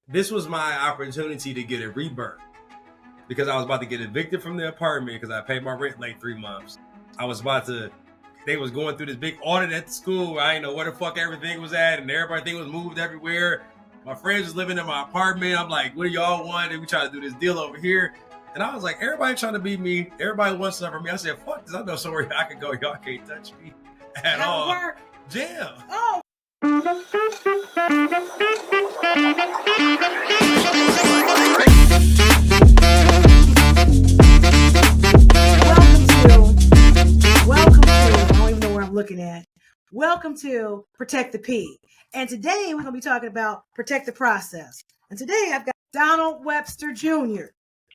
this was my opportunity to get a rebirth because I was about to get evicted from the apartment because I paid my rent late 3 months. I was about to. They was going through this big audit at the school. I didn't know where the fuck everything was at, and everything was moved everywhere. My friends was living in my apartment. I'm like, what do y'all want? And we try to do this deal over here. And I was like, everybody trying to beat me. Everybody wants something from me. I said, fuck this. I know somewhere I can go. Y'all can't touch me at all. Work? Jail. Oh. Welcome to, I don't even know where I'm looking at. Welcome to Protect the P. And today we're going to be talking about Protect the Process. And today I've got Dionne Webster Jr.,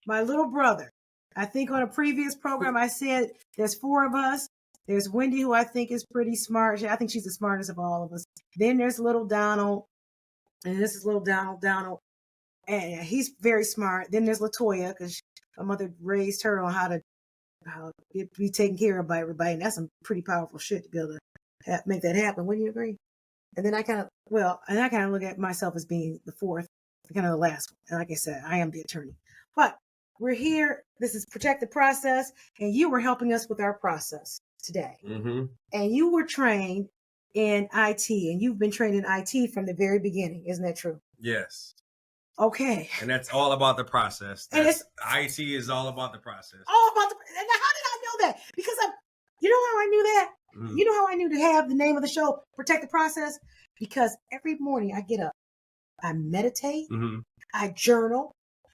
my little brother. I think on a previous program I said there's 4 of us. There's Wendy, who I think is pretty smart. I think she's the smartest of all of us. Then there's little Donald. And this is little Donald. And he's very smart. Then there's Latoya, because my mother raised her on how to be taken care of by everybody. And that's some pretty powerful shit to be able to make that happen. Wouldn't you agree? And then I kind of look at myself as being the 4th, kind of the last one. And like I said, I am the attorney. But we're here. This is Protect the Process. And you were helping us with our process today. Mm-hmm. And you were trained in IT, and you've been trained in IT from the very beginning. Isn't that true? Yes. Okay. And that's all about the process. IT is all about the process. All about and how did I know that? Because you know how I knew that? Mm-hmm. You know how I knew to have the name of the show, Protect the Process? Because every morning I get up, I meditate, mm-hmm. I journal,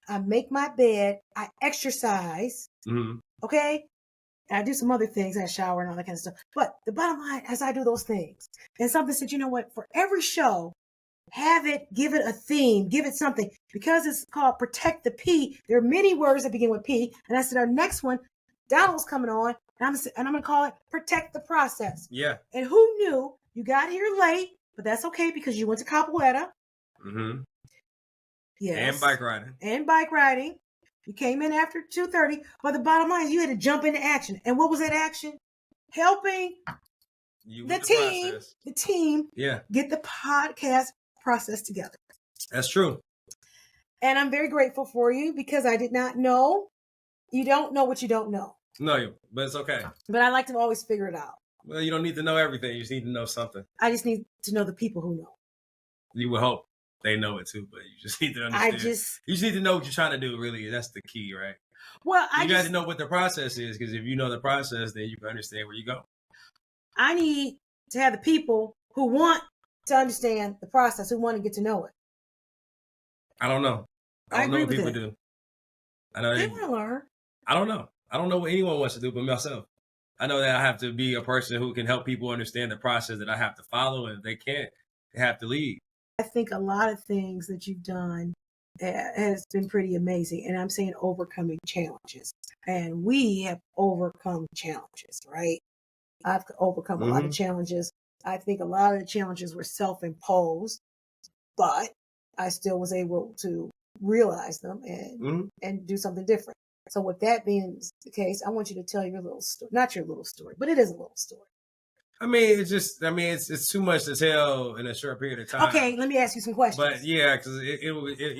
I make my bed, I exercise, mm-hmm. okay? And I do some other things, I shower and all that kind of stuff. But the bottom line, as I do those things, and something said, you know what, for every show, give it a theme, give it something. Because it's called Protect the P, there are many words that begin with P. And I said, our next one, Donald's coming on, and I'm going to call it Protect the Process. Yeah. And who knew you got here late, but that's okay because you went to Capoeira. Mm-hmm. Yes. And bike riding. You came in after 2:30, but the bottom line is you had to jump into action. And what was that action? Helping the team get the podcast process together. That's true. And I'm very grateful for you because I did not know. You don't know what you don't know. No, but it's okay. But I like to always figure it out. Well, you don't need to know everything. You just need to know something. I just need to know the people who know. You would hope they know it too, but you just need to understand. You just need to know what you're trying to do, really. That's the key, right? Well, you got to know what the process is, because if you know the process, then you can understand where you go. I need to have the people who want to understand the process, who want to get to know it. I don't know. I don't know what people do. I know they want to learn. I don't know. I don't know what anyone wants to do but myself. I know that I have to be a person who can help people understand the process that I have to follow, and if they can't, they have to leave. I think a lot of things that you've done has been pretty amazing. And I'm saying overcoming challenges. And we have overcome challenges, right? I've overcome a lot of challenges. I think a lot of the challenges were self-imposed, but I still was able to realize them and do something different. So with that being the case, I want you to tell your little story. Not your little story, but it is a little story. It's too much to tell in a short period of time. Okay, let me ask you some questions. But yeah, because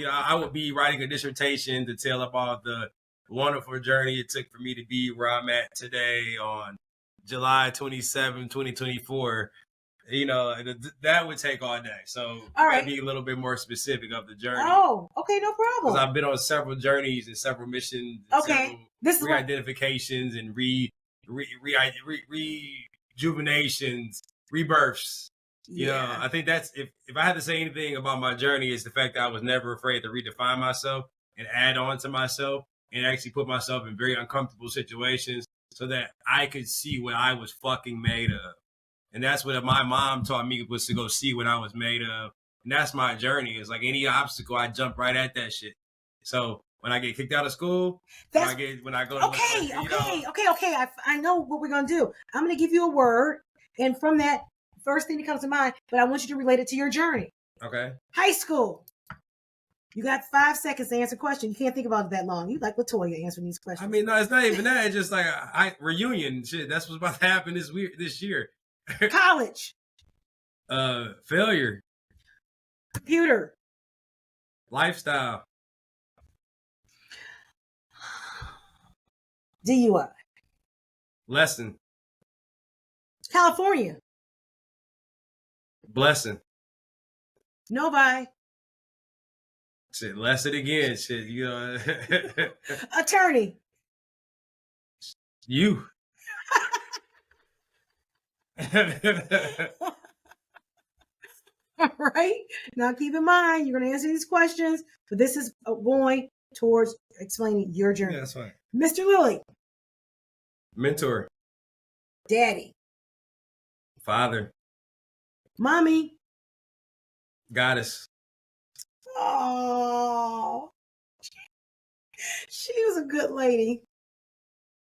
I would be writing a dissertation to tell about the wonderful journey it took for me to be where I'm at today on July 27, 2024. That would take all day. So I'd be a little bit more specific of the journey. Oh, okay, no problem. Because I've been on several journeys and several missions. Okay, this is re-identifications and rejuvenations, rebirths. Yeah. I think that's if I had to say anything about my journey, it's the fact that I was never afraid to redefine myself and add on to myself and actually put myself in very uncomfortable situations so that I could see what I was fucking made of. And that's what my mom taught me, was to go see what I was made of. And that's my journey. It's like any obstacle, I jump right at that shit. So when I get kicked out of school, when I go to Okay. I know what we're going to do. I'm going to give you a word. And from that, first thing that comes to mind, but I want you to relate it to your journey. Okay. High school. You got 5 seconds to answer a question. You can't think about it that long. You like Latoya answering these questions. No, it's not even that. It's just like reunion shit. That's what's about to happen this year. College. Failure. Computer. Lifestyle. DUI. Lesson. California. Blessing. Nobody. Shit, lesson again. Shit, you know. Attorney. You. All right. Now keep in mind, you're going to answer these questions, but this is going towards explaining your journey. Yeah, that's fine. Mr. Lilly. Mentor. Daddy. Father. Mommy. Goddess. Oh, she was a good lady.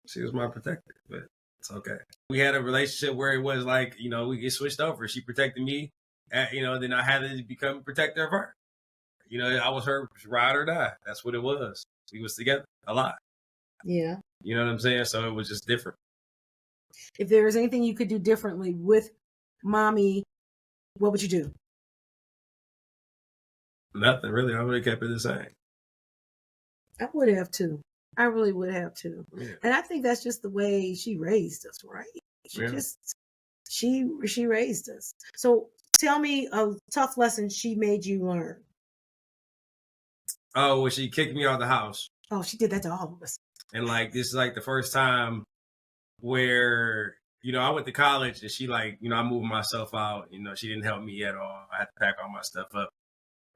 She was my protector, but it's okay. We had a relationship where it was like, you know, we get switched over. She protected me, you know, then I had to become a protector of her. You know, I was her ride or die. That's what it was. We was together a lot. Yeah. You know what I'm saying? So it was just different. If there was anything you could do differently with mommy, what would you do? Nothing really. I would have kept it the same. I would have too. I really would have too. Yeah. And I think that's just the way she raised us, right? She raised us. So tell me a tough lesson she made you learn. Oh, well, she kicked me out of the house. Oh, she did that to all of us. And like, this is like the first time where, you know, I went to college and she like, you know, I moved myself out. You know, she didn't help me at all. I had to pack all my stuff up.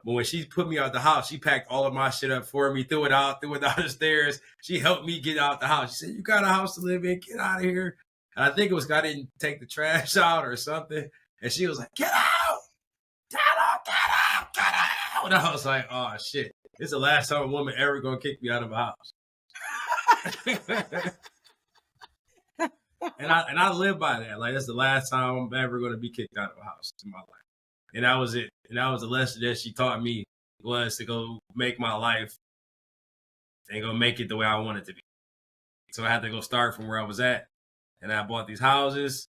But when she put me out the house, she packed all of my shit up for me, threw it down the stairs. She helped me get out the house. She said, "You got a house to live in, get out of here." And I think it was I didn't take the trash out or something. And she was like, "Get out! Get out! Get out! Get out!" And I was like, "Oh shit. This is the last time a woman ever gonna kick me out of a house." and I live by that. Like, that's the last time I'm ever gonna be kicked out of a house in my life. And that was it. And that was the lesson that she taught me, was to go make my life and go make it the way I want it to be. So I had to go start from where I was at. And I bought these houses,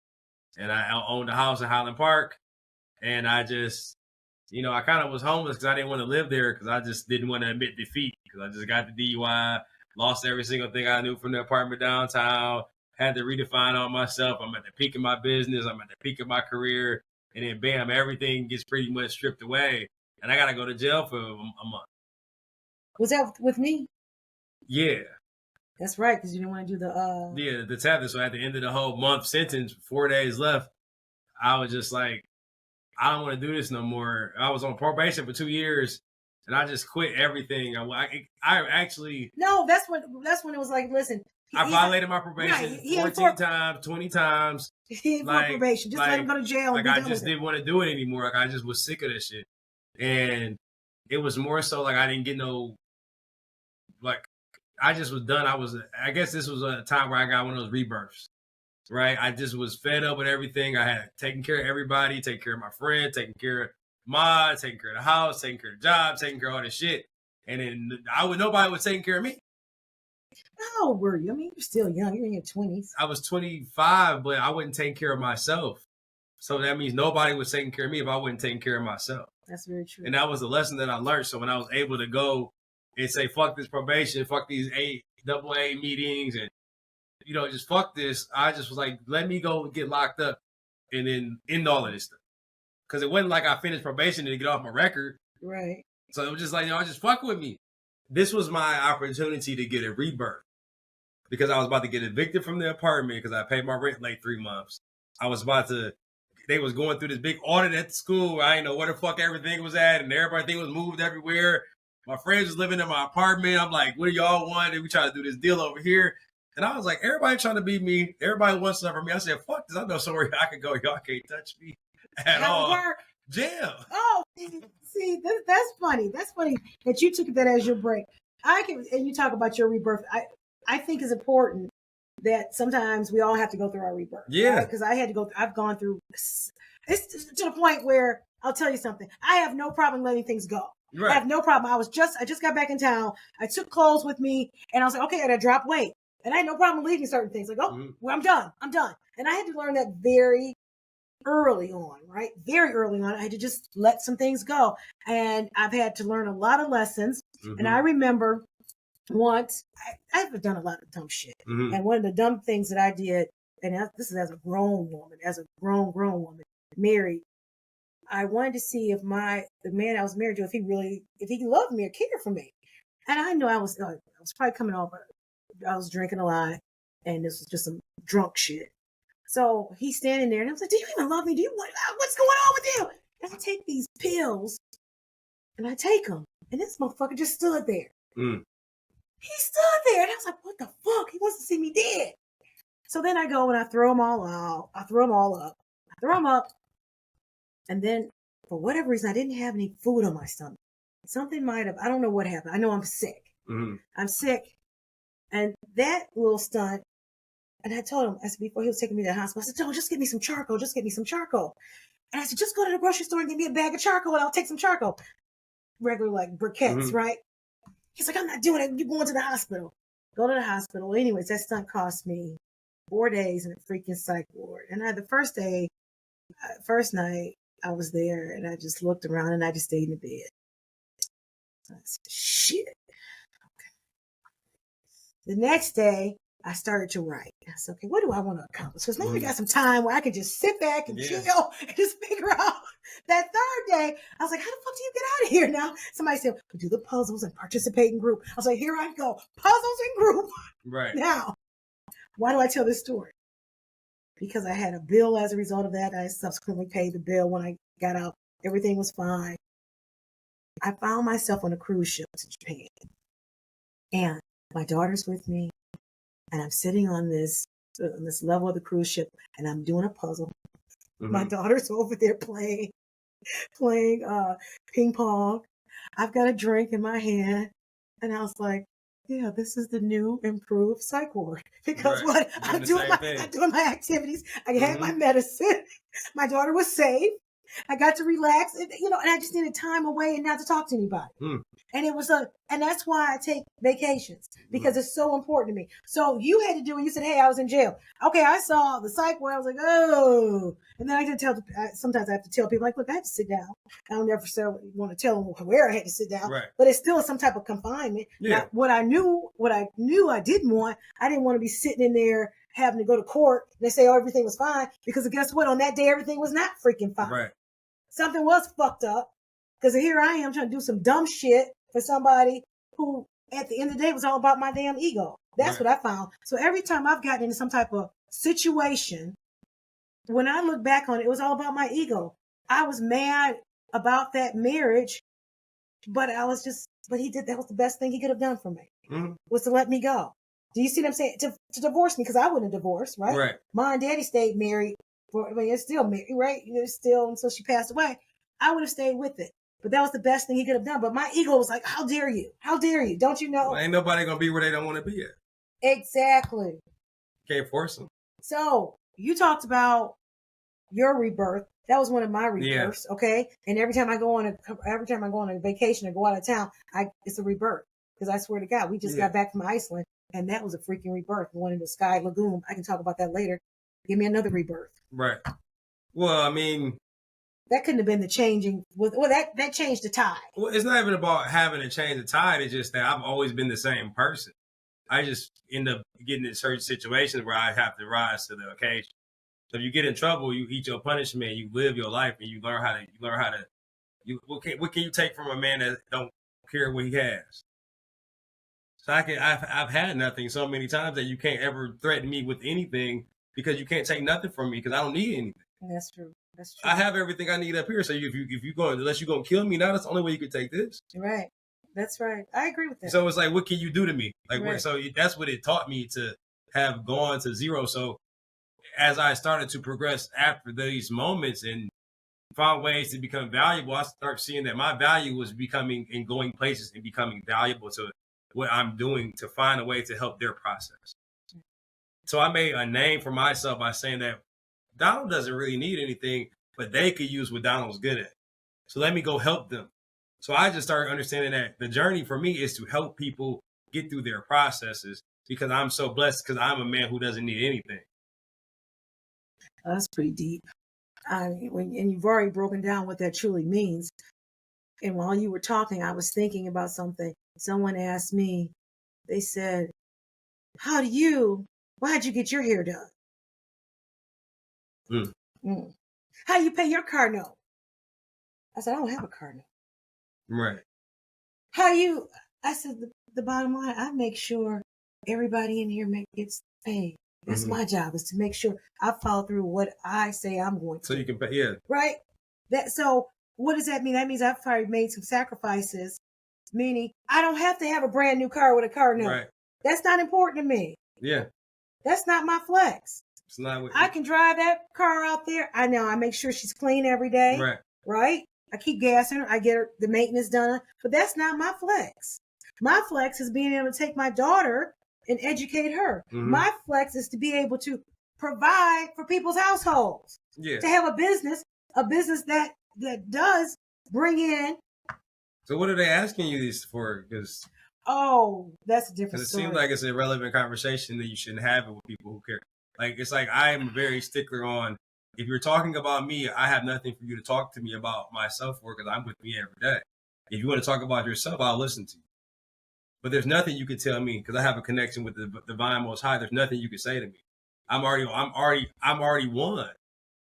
and I owned a house in Highland Park. And I just, you know, I kind of was homeless because I didn't want to live there, because I just didn't want to admit defeat, because I just got the DUI, lost every single thing I knew from the apartment downtown, had to redefine all myself. I'm at the peak of my business. I'm at the peak of my career. And then bam, everything gets pretty much stripped away. And I got to go to jail for a month. Was that with me? Yeah. That's right, because you didn't want to do the... Yeah, the tablet. So at the end of the whole month sentence, 4 days left, I was just like, I don't want to do this no more. I was on probation for 2 years, and I just quit everything. I actually... No, that's when it was like, listen... I violated my probation 14 times, 20 times. He ain't for probation. Just let him go to jail. Like, I just didn't want to do it anymore. Like, I just was sick of this shit. And it was more so like I didn't get no, like, I just was done. I guess this was a time where I got one of those rebirths, right? I just was fed up with everything. I had taken care of everybody, taking care of my friend, taking care of Ma, taking care of the house, taking care of the job, taking care of all this shit. And then nobody was taking care of me. How old were you? I mean, you're still young. You're in your 20s. I was 25, but I wasn't taking care of myself. So that means nobody was taking care of me if I wasn't taking care of myself. That's very true. And that was the lesson that I learned. So when I was able to go and say, fuck this probation, fuck these AA meetings, and, you know, just fuck this, I just was like, let me go get locked up and then end all of this stuff. Because it wasn't like I finished probation and get off my record. Right. So it was just like, you know, just fuck with me. This was my opportunity to get a rebirth, because I was about to get evicted from the apartment because I paid my rent late 3 months. They was going through this big audit at the school. I didn't know where the fuck everything was at, and everything was moved everywhere. My friends was living in my apartment. I'm like, what do y'all want? And we try to do this deal over here. And I was like, everybody trying to be me. Everybody wants something from me. I said, fuck this. I know somewhere I can go. Y'all can't touch me at all. Jail. Oh, see, that's funny. That's funny that you took that as your break. And you talk about your rebirth. I think it's important that sometimes we all have to go through our rebirth. Yeah. Because I've gone through, it's to the point where I'll tell you something. I have no problem letting things go. Right. I have no problem. I just got back in town. I took clothes with me, and I was like, okay, I gotta drop weight. And I had no problem leaving certain things. Like, well, I'm done. And I had to learn that very early on, right? Very early on. I had to just let some things go. And I've had to learn a lot of lessons. And I remember once, I've done a lot of dumb shit. And one of the dumb things that I did, and this is as a grown woman, grown woman, married, I wanted to see if the man I was married to, if he loved me or cared for me. And I know I was probably coming off, I was drinking a lot, and this was just some drunk shit. So he's standing there, and I was like, "Do you even love me? What's going on with you?" And I take these pills, and I take them, and this motherfucker just stood there. He stood there, and I was like, "What the fuck? He wants to see me dead." So then I go and I throw them all out. I throw them all up. I throw them up, and then for whatever reason, I didn't have any food on my stomach. Something might have. I don't know what happened. I know I'm sick. I'm sick, and that little stunt. And I told him, before he was taking me to the hospital, I said, "No, just get me some charcoal. Just get me some charcoal." And I said, "Just go to the grocery store and get me a bag of charcoal, and I'll take some charcoal." Regular, like, briquettes, right? He's like, "I'm not doing it. You're going to the hospital." Go to the hospital. Anyways, that stunt cost me 4 days in a freaking psych ward. And the first night, I was there, and I just looked around, and I just stayed in the bed. I said, "Shit." Okay. The next day, I started to write. I said, "Okay, what do I want to accomplish?" Because maybe I got some time where I can just sit back and chill and just figure out. That third day, I was like, "How the fuck do you get out of here now?" Somebody said, "We do the puzzles and participate in group." I was like, "Here I go. Puzzles in group." Right. Now, why do I tell this story? Because I had a bill as a result of that. I subsequently paid the bill when I got out. Everything was fine. I found myself on a cruise ship to Japan. And my daughter's with me. And I'm sitting on this level of the cruise ship, and I'm doing a puzzle. My daughter's over there playing ping pong. I've got a drink in my hand, and I was like, "Yeah, this is the new improved psych ward." Because what I'm doing my activities. I had my medicine. My daughter was safe. I got to relax, and I just needed time away and not to talk to anybody. And and that's why I take vacations, because it's so important to me. So you had to do it. You said, "Hey, I was in jail." Okay, I saw the psych where I was like, "Oh," and then I can tell. Sometimes I have to tell people, like, "Look, I had to sit down." I don't necessarily want to tell them where I had to sit down, but it's still some type of confinement. Yeah. Now, what I knew I didn't want to be sitting in there having to go to court. And they say, "Oh, everything was fine," because guess what? On that day, everything was not freaking fine. Right. Something was fucked up, because here I am trying to do some dumb shit for somebody who, at the end of the day, was all about my damn ego. That's what I found. So every time I've gotten into some type of situation, when I look back on it, it was all about my ego. I was mad about that marriage, but that was the best thing he could have done for me, was to let me go. Do you see what I'm saying? To divorce me, because I wouldn't have divorced, right? Right. Mom and Daddy stayed married. It's still married, right? It's still until she passed away. I would have stayed with it. But that was the best thing he could have done. But my ego was like, "How dare you? How dare you? Don't you know?" Well, ain't nobody going to be where they don't want to be at. Exactly. Can't force them. So you talked about your rebirth. That was one of my rebirths, okay? And every time I go on a vacation or go out of town, it's a rebirth. Because I swear to God, we just got back from Iceland, and that was a freaking rebirth. We went into Sky Lagoon. I can talk about that later. Give me another rebirth. Right. Well, I mean, that couldn't have been the changing. Well, that changed the tide. Well, it's not even about having to change the tide. It's just that I've always been the same person. I just end up getting in certain situations where I have to rise to the occasion. So if you get in trouble, you eat your punishment, you live your life, and you learn how to. What can you take from a man that don't care what he has? So I've had nothing so many times that you can't ever threaten me with anything, because you can't take nothing from me, because I don't need anything. That's true. That's true. I have everything I need up here. So if you go, unless you're gonna kill me now, that's the only way you could take this. Right. That's right. I agree with that. So it's like, what can you do to me? Like, right. So that's what it taught me, to have gone to zero. So as I started to progress after these moments and found ways to become valuable, I start seeing that my value was becoming and going places and becoming valuable to what I'm doing, to find a way to help their process. So I made a name for myself by saying that Donald doesn't really need anything, but they could use what Donald's good at. So let me go help them. So I just started understanding that the journey for me is to help people get through their processes, because I'm so blessed, because I'm a man who doesn't need anything. That's pretty deep. And you've already broken down what that truly means. And while you were talking, I was thinking about something. Someone asked me, they said, why'd you get your hair done? How do you pay your car note? I said, I don't have a car note. Right. I said, the bottom line, I make sure everybody in here gets paid. That's my job, is to make sure I follow through what I say I'm going to. So you can pay, yeah. Right? So what does that mean? That means I've probably made some sacrifices, meaning I don't have to have a brand new car with a car note. Right. That's not important to me. Yeah. That's not my flex. It's not. I can drive that car out there. I know. I make sure she's clean every day. Right. Right? I keep gassing her. I get her the maintenance done. But that's not my flex. My flex is being able to take my daughter and educate her. My flex is to be able to provide for people's households. Yeah. To have a business that does bring in. So what are they asking you these for? Because that's a different story. It seems like it's an irrelevant conversation that you shouldn't have it with people who care. Like, it's like I am very stickler on, if you're talking about me, I have nothing for you to talk to me about myself for, because I'm with me every day. If you want to talk about yourself, I'll listen to you. But there's nothing you can tell me, because I have a connection with the divine Most High. There's nothing you can say to me. I'm already won.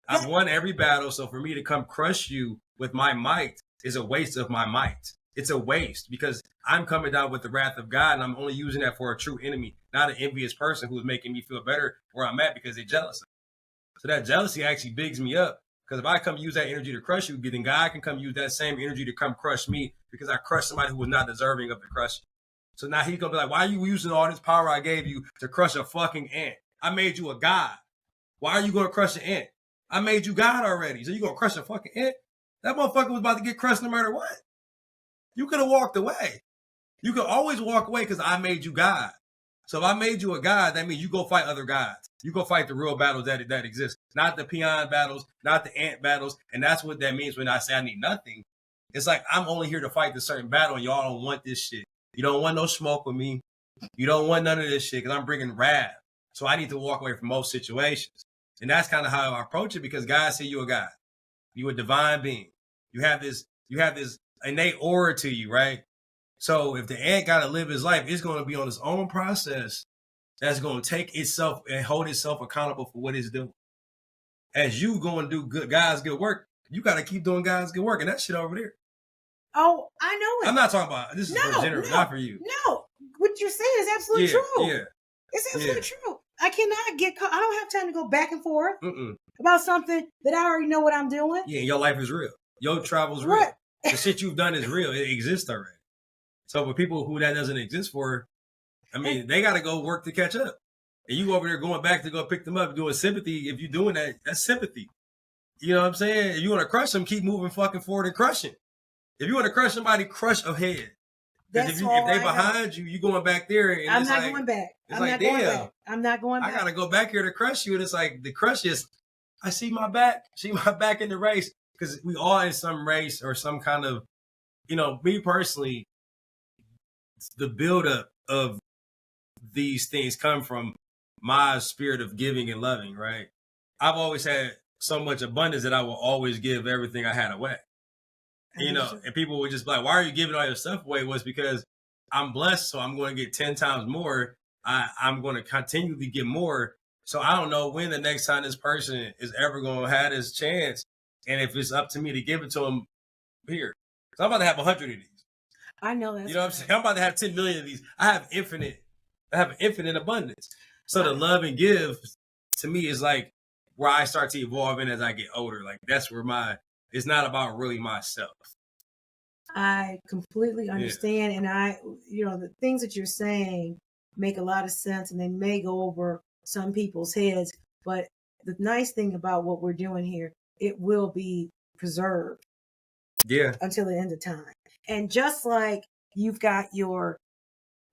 I've won every battle. So for me to come crush you with my might is a waste of my might. It's a waste, because I'm coming down with the wrath of God, and I'm only using that for a true enemy, not an envious person who's making me feel better where I'm at because they're jealous. So that jealousy actually bigs me up, because if I come use that energy to crush you, then God can come use that same energy to come crush me, because I crushed somebody who was not deserving of the crush. So now he's going to be like, why are you using all this power I gave you to crush a fucking ant? I made you a god. Why are you going to crush an ant? I made you God already. So you going to crush a fucking ant? That motherfucker was about to get crushed no matter what. You could have walked away. You could always walk away because I made you God. So if I made you a God, that means you go fight other gods. You go fight the real battles that exist. Not the peon battles, not the ant battles. And that's what that means when I say I need nothing. It's like I'm only here to fight this certain battle, and y'all don't want this shit. You don't want no smoke with me. You don't want none of this shit, because I'm bringing wrath. So I need to walk away from most situations. And that's kind of how I approach it, because God said you're a God. You're a divine being. You have this innate aura to you, right? So if the ant got to live his life, it's going to be on its own process that's going to take itself and hold itself accountable for what it's doing. As you go and do God's good work, you got to keep doing God's good work. And that shit over there. Oh, I know it. I'm not talking about, this is for general, not for you. No, what you're saying is absolutely true. Yeah. It's absolutely true. I cannot get caught. I don't have time to go back and forth about something that I already know what I'm doing. Yeah, your life is real. Your travel's real. The shit you've done is real. It exists already. So for people who that doesn't exist for, I mean, they got to go work to catch up. And you over there going back to go pick them up, doing sympathy. If you're doing that, that's sympathy. You know what I'm saying? If you want to crush them, keep moving fucking forward and crushing. If you want to crush somebody, crush ahead. Because if they behind you, you going back there. And I'm not going back. I'm not going back. I'm not going back. I got to go back here to crush you. And it's like the crush is, I see my back in the race. Because we all in some race or some kind of, me personally, the buildup of these things come from my spirit of giving and loving, right? I've always had so much abundance that I will always give everything I had away. And people would just be like, why are you giving all your stuff away? Was because I'm blessed, so I'm going to get 10 times more. I'm going to continually get more. So I don't know when the next time this person is ever going to have this chance. And if it's up to me to give it to them, here. So I'm about to have 100 of these. I know that. You know what I'm saying? I'm about to have 10 million of these. I have infinite abundance. So the love and give, to me, is like where I start to evolve in as I get older. Like that's where it's not about really myself. I completely understand. And the things that you're saying make a lot of sense, and they may go over some people's heads. But the nice thing about what we're doing here, it will be preserved. Yeah. Until the end of time. And just like you've got your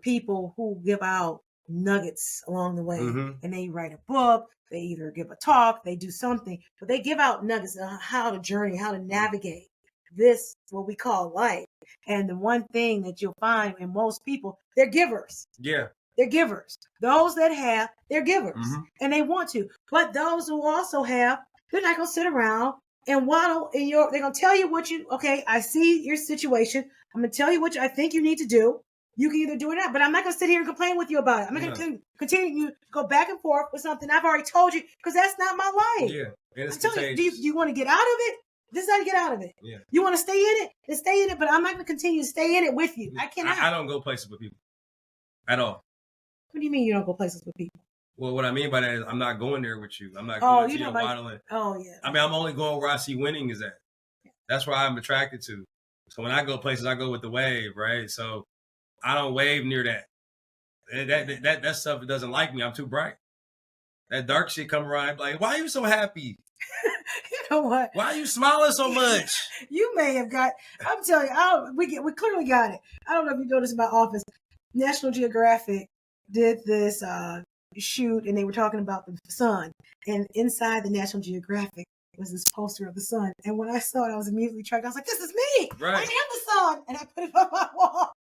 people who give out nuggets along the way, and they write a book, they either give a talk, they do something, but they give out nuggets on how to journey, how to navigate this, what we call life. And the one thing that you'll find in most people, they're givers. Yeah. They're givers. Those that have, they're givers. And they want to. But those who also have, They're not gonna sit around and waddle in your. They're gonna tell you what you. Okay, I see your situation. I'm gonna tell you what I think you need to do. You can either do it or not, but I'm not gonna sit here and complain with you about it. I'm not gonna continue to go back and forth with something I've already told you because that's not my life. Yeah, and it's I'm telling you, do you want to get out of it? This is how to get out of it. Yeah. You want to stay in it? Then stay in it, but I'm not gonna continue to stay in it with you. I cannot. I don't go places with people at all. What do you mean you don't go places with people? Well, what I mean by that is I'm not going there with you. I'm not going to your waddling. Oh, yeah. I mean, I'm only going where I see winning is at. That's where I'm attracted to. So when I go places, I go with the wave, right? So I don't wave near that. That stuff doesn't like me. I'm too bright. That dark shit come around. I'm like, why are you so happy? You know what? Why are you smiling so much? You may have got. I'm telling you, we clearly got it. I don't know if you noticed in my office. National Geographic did this shoot, and they were talking about the sun. And inside the National Geographic was this poster of the sun. And when I saw it, I was immediately attracted. I was like, "This is me! Right. I am the sun!" And I put it on my wall.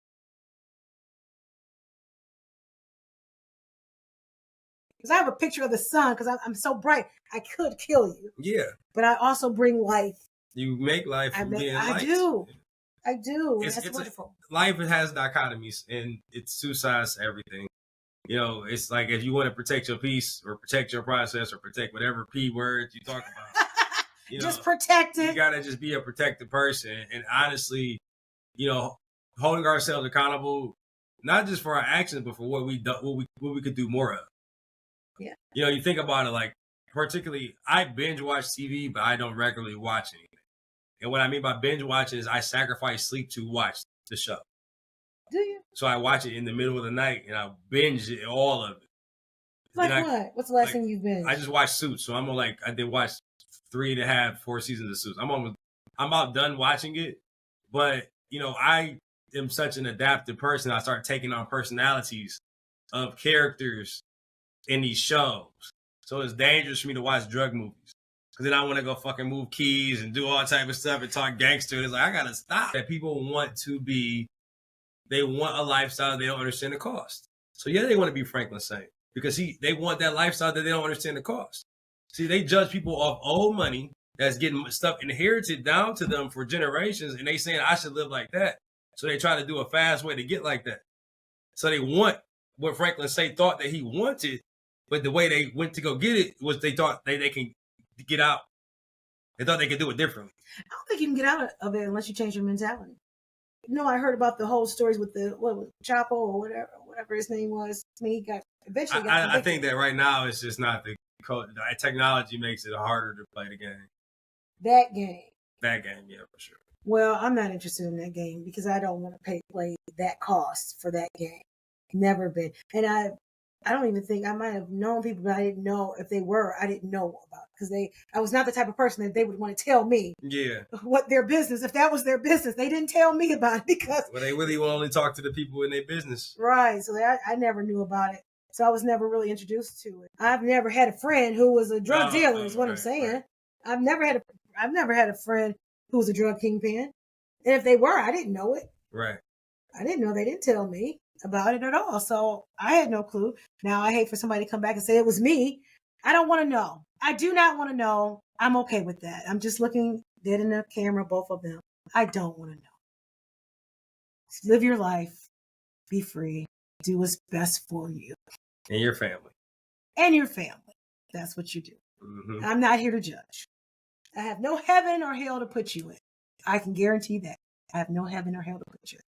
Because I have a picture of the sun, because I'm so bright, I could kill you. Yeah. But I also bring life. You make life from being light. I do. It's wonderful. Life has dichotomies, and it's two sides to everything. You know, it's like if you want to protect your peace or protect your process or protect whatever P words you talk about. Just protect it. You got to just be a protected person. And honestly, holding ourselves accountable, not just for our actions, but for what we could do more of. Yeah. You think about it, like, particularly, I binge watch TV, but I don't regularly watch anything. And what I mean by binge watching is I sacrifice sleep to watch the show. Do you? So I watch it in the middle of the night and I binge it, all of it. Like what? What's the last thing you've binged? I just watched Suits. So I did watch 3.5, 4 seasons of Suits. I'm about done watching it. But, I am such an adaptive person. I start taking on personalities of characters in these shows. So it's dangerous for me to watch drug movies. Because then I want to go fucking move keys and do all type of stuff and talk gangster. And it's like, I got to stop. That people they want a lifestyle they don't understand the cost. So yeah, they want to be Franklin Saint. Because they want that lifestyle that they don't understand the cost. See, they judge people off old money that's getting stuff inherited down to them for generations. And they saying, I should live like that. So they try to do a fast way to get like that. So they want what Franklin Saint thought that he wanted. But the way they went to go get it was they thought they can get out. They thought they could do it differently. I don't think you can get out of it unless you change your mentality. I heard about the whole stories with the Chapo or whatever his name was. I mean, he got eventually. I think that right now it's just not the technology makes it harder to play the game. That game, yeah, for sure. Well, I'm not interested in that game because I don't want to play that cost for that game. Never been, and I don't even think I might have known people, but I didn't know if they were. I didn't know about because I was not the type of person that they would want to tell me. Yeah. What their business, if that was their business, they didn't tell me about it because. Well, they really will only talk to the people in their business. Right. So I never knew about it. So I was never really introduced to it. I've never had a friend who was a drug dealer. Is what I'm saying. Right. I've never had a friend who was a drug kingpin, and if they were, I didn't know it. Right. I didn't know. They didn't tell me about it at all. So I had no clue. Now I hate for somebody to come back and say it was me. I don't want to know. I do not want to know. I'm okay with that. I'm just looking dead in the camera, both of them. I don't want to know. Just live your life. Be free. Do what's best for you. And your family. And your family. That's what you do. Mm-hmm. I'm not here to judge. I have no heaven or hell to put you in. I can guarantee that. I have no heaven or hell to put you in.